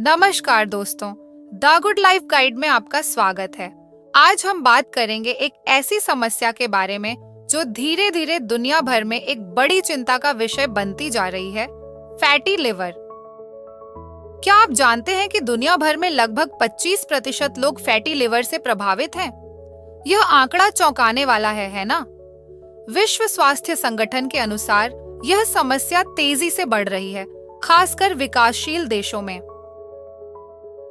नमस्कार दोस्तों, the good life guide में आपका स्वागत है। आज हम बात करेंगे एक ऐसी समस्या के बारे में जो धीरे धीरे दुनिया भर में एक बड़ी चिंता का विषय बनती जा रही है, फैटी लिवर। क्या आप जानते हैं कि दुनिया भर में लगभग 25% लोग फैटी लिवर से प्रभावित हैं? यह आंकड़ा चौंकाने वाला है ना? विश्व स्वास्थ्य संगठन के अनुसार यह समस्या तेजी से बढ़ रही है, खासकर विकासशील देशों में।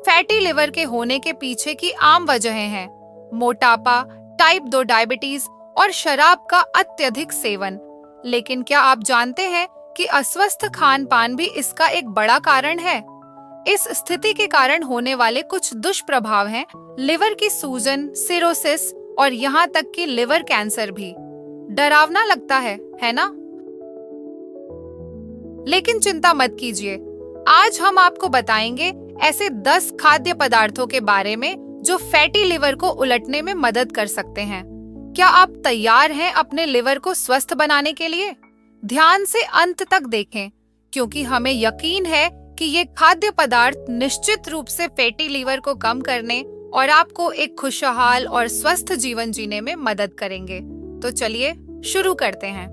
फैटी लिवर के होने के पीछे की आम वजहें हैं मोटापा, टाइप 2 डायबिटीज और शराब का अत्यधिक सेवन। लेकिन क्या आप जानते हैं कि अस्वस्थ खान पान भी इसका एक बड़ा कारण है? इस स्थिति के कारण होने वाले कुछ दुष्प्रभाव हैं लिवर की सूजन, सिरोसिस और यहाँ तक कि लिवर कैंसर भी। डरावना लगता है ना? लेकिन चिंता मत कीजिए, आज हम आपको बताएंगे ऐसे 10 खाद्य पदार्थों के बारे में जो फैटी लिवर को उलटने में मदद कर सकते हैं। क्या आप तैयार हैं अपने लिवर को स्वस्थ बनाने के लिए? ध्यान से अंत तक देखें, क्योंकि हमें यकीन है कि ये खाद्य पदार्थ निश्चित रूप से फैटी लिवर को कम करने और आपको एक खुशहाल और स्वस्थ जीवन जीने में मदद करेंगे। तो चलिए शुरू करते हैं।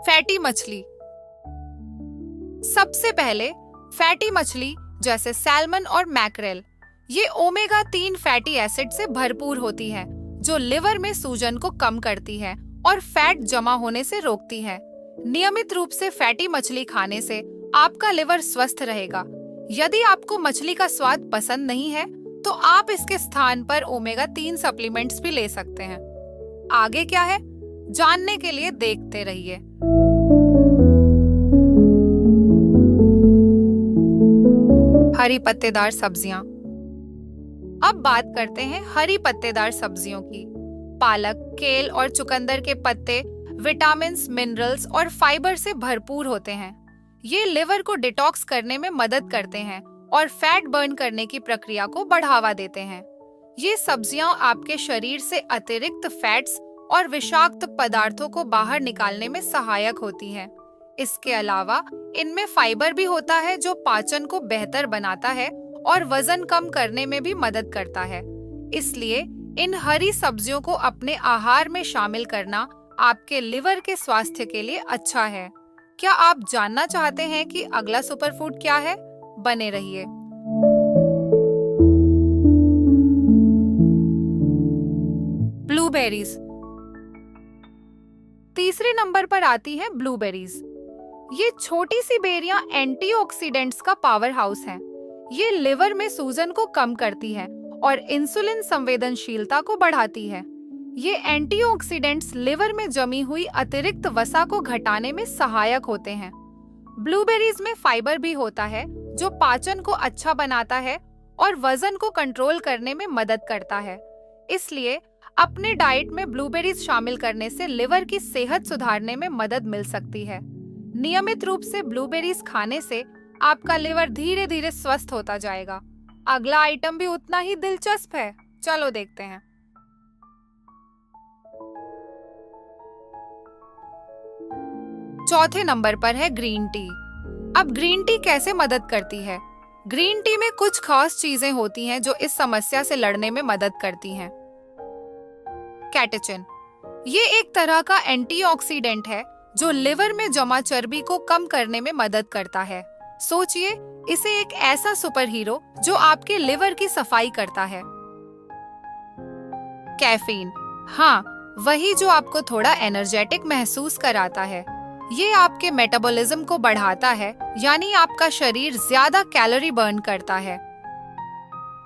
फैटी मछली। सबसे पहले फैटी मछली जैसे सैल्मन और मैकरेल, ये ओमेगा 3 फैटी एसिड से भरपूर होती है, जो लिवर में सूजन को कम करती है और फैट जमा होने से रोकती है। नियमित रूप से फैटी मछली खाने से आपका लिवर स्वस्थ रहेगा। यदि आपको मछली का स्वाद पसंद नहीं है, तो आप इसके स्थान पर ओमेगा 3 सप्लीमेंट्स भी ले सकते हैं। आगे क्या है, जानने के लिए देखते रहिए। हरी पत्तेदार सब्जियां। अब बात करते हैं हरी पत्तेदार सब्जियों की। पालक, केल और चुकंदर के पत्ते विटामिन्स, मिनरल्स और फाइबर से भरपूर होते हैं। ये लिवर को डिटॉक्स करने में मदद करते हैं और फैट बर्न करने की प्रक्रिया को बढ़ावा देते हैं। ये सब्जियां आपके शरीर से अतिरिक्त फैट्स और विषाक्त पदार्थों को बाहर निकालने में सहायक होती हैं। इसके अलावा इनमें फाइबर भी होता है, जो पाचन को बेहतर बनाता है और वजन कम करने में भी मदद करता है। इसलिए इन हरी सब्जियों को अपने आहार में शामिल करना आपके लिवर के स्वास्थ्य के लिए अच्छा है। क्या आप जानना चाहते हैं कि अगला सुपरफूड क्या है? बने रहिए। ब्लूबेरीज। तीसरे नंबर पर आती है ब्लूबेरीज। ये छोटी सी बेरियां एंटीऑक्सीडेंट्स का पावर हाउस हैं। ये लिवर में सूजन को कम करती है और इंसुलिन संवेदनशीलता को बढ़ाती है। ये एंटीऑक्सीडेंट्स लिवर में जमी हुई अतिरिक्त वसा को घटाने में सहायक होते हैं। ब्लूबेरीज में फाइबर भी होता है, जो पाचन को अच्छा बनाता है और वजन को कंट्रोल करने में मदद करता है। इसलिए अपने डाइट में ब्लूबेरीज शामिल करने से लिवर की सेहत सुधारने में मदद मिल सकती है। नियमित रूप से ब्लूबेरीज खाने से आपका लिवर धीरे धीरे स्वस्थ होता जाएगा। अगला आइटम भी उतना ही दिलचस्प है, चलो देखते हैं। चौथे नंबर पर है ग्रीन टी। अब ग्रीन टी कैसे मदद करती है? ग्रीन टी में कुछ खास चीजें होती हैं जो इस समस्या से लड़ने में मदद करती हैं। कैटेचिन, ये एक तरह का एंटीऑक्सीडेंट है जो लिवर में जमा चर्बी को कम करने में मदद करता है। सोचिए, इसे एक ऐसा सुपर हीरो जो आपके लिवर की सफाई करता है। कैफीन, हाँ, वही जो आपको थोड़ा एनर्जेटिक महसूस कराता है। ये आपके मेटाबॉलिज्म को बढ़ाता है, यानी आपका शरीर ज्यादा कैलोरी बर्न करता है।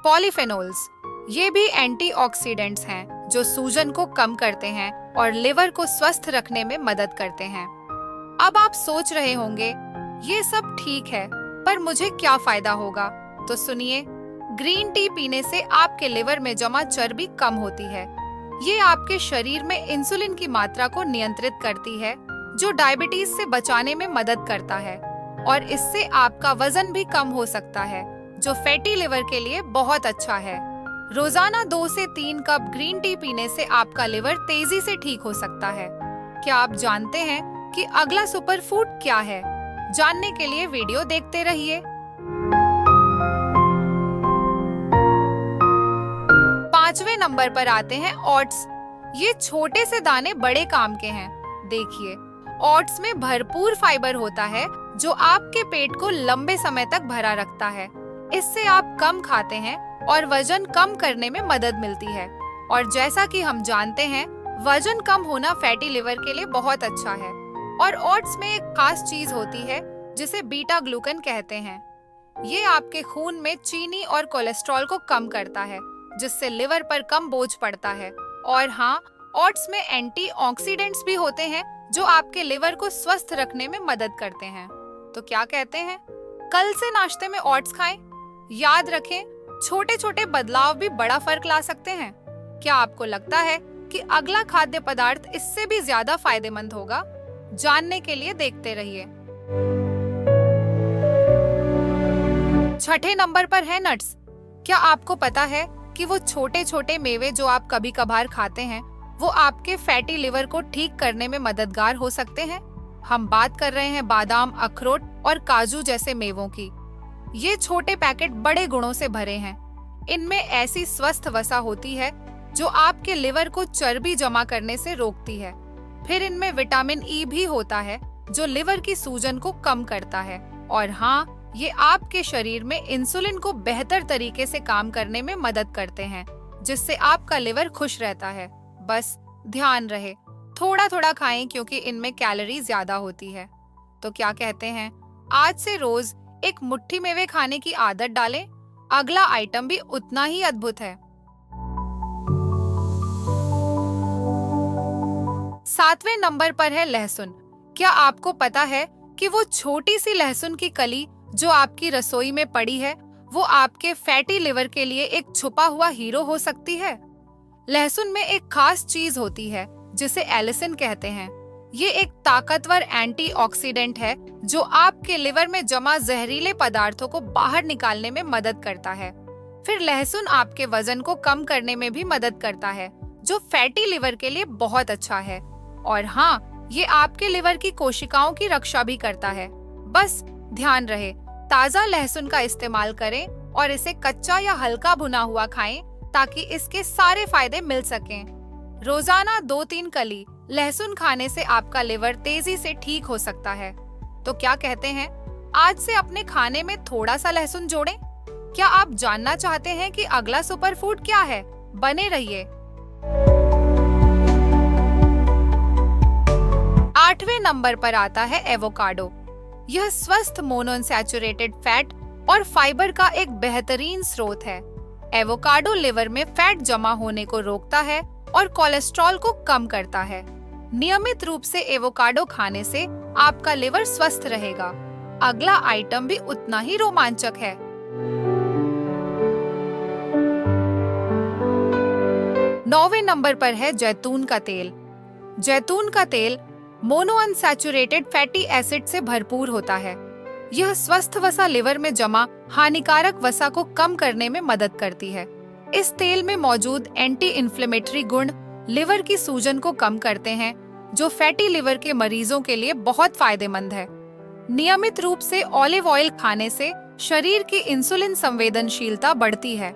पॉलीफेनोल्स, ये भी एंटीऑक्सीडेंट्स हैं जो सूजन को कम करते हैं और लिवर को स्वस्थ रखने में मदद करते हैं। अब आप सोच रहे होंगे, ये सब ठीक है, पर मुझे क्या फायदा होगा? तो सुनिए, ग्रीन टी पीने से आपके लिवर में जमा चर्बी कम होती है। ये आपके शरीर में इंसुलिन की मात्रा को नियंत्रित करती है, जो डायबिटीज से बचाने में मदद करता है, और इससे आपका वजन भी कम हो सकता है, जो फैटी लिवर के लिए बहुत अच्छा है। रोजाना 2 से 3 कप ग्रीन टी पीने से आपका लिवर तेजी से ठीक हो सकता है। क्या आप जानते हैं कि अगला सुपर फूड क्या है? जानने के लिए वीडियो देखते रहिए। 5वें नंबर पर आते हैं ओट्स। ये छोटे से दाने बड़े काम के हैं। देखिए, ओट्स में भरपूर फाइबर होता है जो आपके पेट को लंबे समय तक भरा रखता है। इससे आप कम खाते हैं और वजन कम करने में मदद मिलती है। और जैसा कि हम जानते हैं, वजन कम होना फैटी लिवर के लिए बहुत अच्छा है। और ओट्स में एक खास चीज होती है जिसे बीटा ग्लूकन कहते हैं। ये आपके खून में चीनी और कोलेस्ट्रॉल को कम करता है, जिससे लिवर पर कम बोझ पड़ता है। और हाँ, ओट्स में एंटीऑक्सीडेंट्स भी होते हैं जो आपके लिवर को स्वस्थ रखने में मदद करते हैं। तो क्या कहते हैं, कल से नाश्ते में ओट्स खाएं। याद रखें, छोटे छोटे बदलाव भी बड़ा फर्क ला सकते हैं। क्या आपको लगता है कि अगला खाद्य पदार्थ इससे भी ज्यादा फायदेमंद होगा? जानने के लिए देखते रहिए। 6ठे नंबर पर है नट्स। क्या आपको पता है कि वो छोटे छोटे मेवे जो आप कभी कभार खाते हैं, वो आपके फैटी लिवर को ठीक करने में मददगार हो सकते हैं? हम बात कर रहे हैं बादाम, अखरोट और काजू जैसे मेवों की। ये छोटे पैकेट बड़े गुणों से भरे हैं। इनमें ऐसी स्वस्थ वसा होती है जो आपके लिवर को चर्बी जमा करने से रोकती है। फिर इनमें विटामिन ई भी होता है जो लिवर की सूजन को कम करता है। और हाँ, ये आपके शरीर में इंसुलिन को बेहतर तरीके से काम करने में मदद करते हैं, जिससे आपका लिवर खुश रहता है। बस ध्यान रहे, थोड़ा थोड़ा खाएं क्योंकि इनमें कैलोरी ज्यादा होती है। तो क्या कहते हैं, आज से रोज एक मुट्ठी मेवे खाने की आदत डालें। अगला आइटम भी उतना ही अद्भुत है। 7वें नंबर पर है लहसुन। क्या आपको पता है कि वो छोटी सी लहसुन की कली जो आपकी रसोई में पड़ी है, वो आपके फैटी लिवर के लिए एक छुपा हुआ हीरो हो सकती है? लहसुन में एक खास चीज होती है जिसे एलिसिन कहते हैं। ये एक ताकतवर एंटीऑक्सीडेंट है जो आपके लिवर में जमा जहरीले पदार्थों को बाहर निकालने में मदद करता है। फिर लहसुन आपके वजन को कम करने में भी मदद करता है, जो फैटी लिवर के लिए बहुत अच्छा है। और हाँ, ये आपके लिवर की कोशिकाओं की रक्षा भी करता है। बस ध्यान रहे, ताजा लहसुन का इस्तेमाल करें और इसे कच्चा या हल्का भुना हुआ खाएं ताकि इसके सारे फायदे मिल सकें। रोजाना 2-3 कली लहसुन खाने से आपका लिवर तेजी से ठीक हो सकता है। तो क्या कहते हैं, आज से अपने खाने में थोड़ा सा लहसुन जोड़ें। क्या आप जानना चाहते हैं कि अगला सुपर फूड क्या है? बने रहिए। 8वें नंबर पर आता है एवोकाडो। यह स्वस्थ मोनोअनसैचुरेटेड फैट और फाइबर का एक बेहतरीन स्रोत है। एवोकाडो लिवर में फैट जमा होने को रोकता है और कोलेस्ट्रॉल को कम करता है। नियमित रूप से एवोकाडो खाने से आपका लिवर स्वस्थ रहेगा। अगला आइटम भी उतना ही रोमांचक है। 9वें नंबर पर है जैतून का तेल। जैतून का तेल मोनोअनसैचुरेटेड फैटी एसिड से भरपूर होता है। यह स्वस्थ वसा लिवर में जमा हानिकारक वसा को कम करने में मदद करती है। इस तेल में मौजूद एंटी इन्फ्लेमेटरी गुण लिवर की सूजन को कम करते हैं, जो फैटी लिवर के मरीजों के लिए बहुत फायदेमंद है। नियमित रूप से ऑलिव ऑयल खाने से शरीर की इंसुलिन संवेदनशीलता बढ़ती है।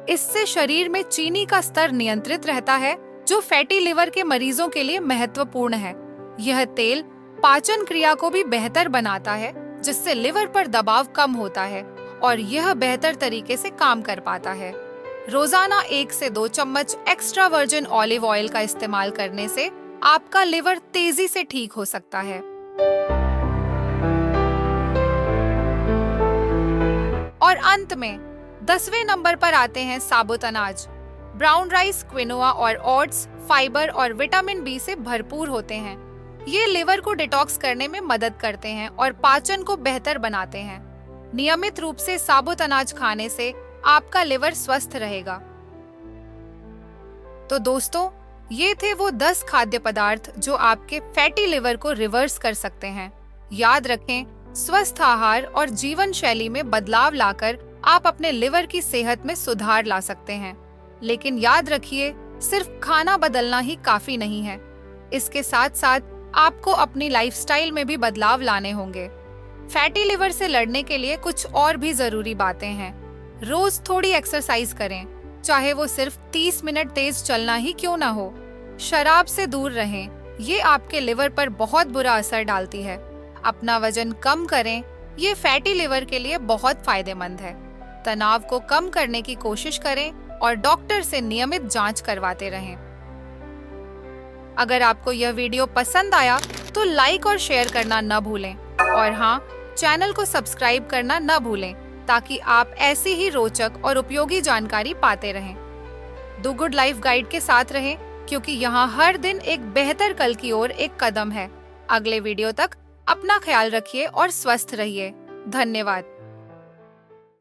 इससे शरीर में चीनी का स्तर नियंत्रित रहता है, जो फैटी लिवर के मरीजों के लिए महत्वपूर्ण है। यह तेल पाचन क्रिया को भी बेहतर बनाता है, जिससे लिवर पर दबाव कम होता है और यह बेहतर तरीके से काम कर पाता है। रोजाना 1 से 2 चम्मच एक्स्ट्रा वर्जिन ऑलिव ऑयल का इस्तेमाल करने से आपका लिवर तेजी से ठीक हो सकता है। और अंत में 10वें नंबर पर आते हैं साबुत अनाज। ब्राउन राइस, क्विनोआ और ओट्स फाइबर और विटामिन बी से भरपूर होते हैं। ये लिवर को डिटॉक्स करने में मदद करते हैं और पाचन को बेहतर बनाते हैं। नियमित रूप से साबुत अनाज खाने से आपका लिवर स्वस्थ रहेगा। तो दोस्तों, ये थे वो 10 खाद्य पदार्थ जो आपके फैटी लिवर को रिवर्स कर सकते हैं। याद रखें, स्वस्थ आहार और जीवन शैली में बदलाव लाकर आप अपने लिवर की सेहत में सुधार ला सकते हैं। लेकिन याद रखिए, सिर्फ खाना बदलना ही काफी नहीं है। इसके साथ साथ आपको अपनी लाइफस्टाइल में भी बदलाव लाने होंगे। फैटी लिवर से लड़ने के लिए कुछ और भी जरूरी बातें हैं। रोज थोड़ी एक्सरसाइज करें, चाहे वो सिर्फ 30 मिनट तेज चलना ही क्यों ना हो। शराब से दूर रहें, ये आपके लिवर पर बहुत बुरा असर डालती है। अपना वजन कम करें, ये फैटी लिवर के लिए बहुत फायदेमंद है। तनाव को कम करने की कोशिश करें और डॉक्टर से नियमित जांच करवाते रहें। अगर आपको यह वीडियो पसंद आया तो लाइक और शेयर करना न भूलें और हाँ, चैनल को सब्सक्राइब करना न भूलें ताकि आप ऐसी ही रोचक और उपयोगी जानकारी पाते रहें। द गुड लाइफ गाइड के साथ रहें, क्योंकि यहाँ हर दिन एक बेहतर कल की ओर एक कदम है। अगले वीडियो तक अपना ख्याल रखिए और स्वस्थ रहिए। धन्यवाद।